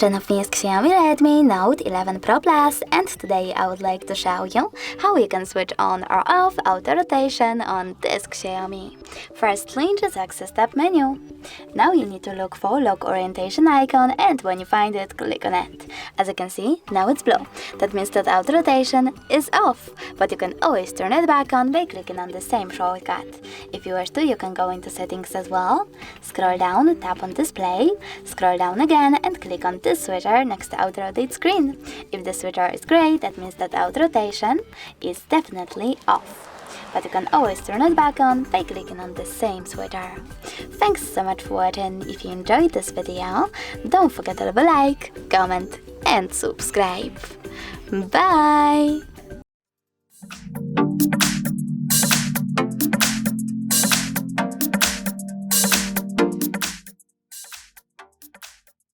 channel of me is Xiaomi Redmi Note 11 Pro Plus, and today I would like to show you how you can switch on or off auto rotation on this Xiaomi. Firstly, just access tab menu. Now you need to look for lock orientation icon, and when you find it, click on it. As you can see, now it's blue. That means that auto rotation is off, but you can always turn it back on by clicking on the same shortcut. If you wish to, you can go into settings as well, scroll down, tap on display, scroll down again and click on this switcher next to auto rotate screen. If the switcher is gray, that means that auto rotation is definitely off. But you can always turn it back on by clicking on the same switcher. Thanks so much for watching. If you enjoyed this video, don't forget to leave a like, comment and subscribe. Bye!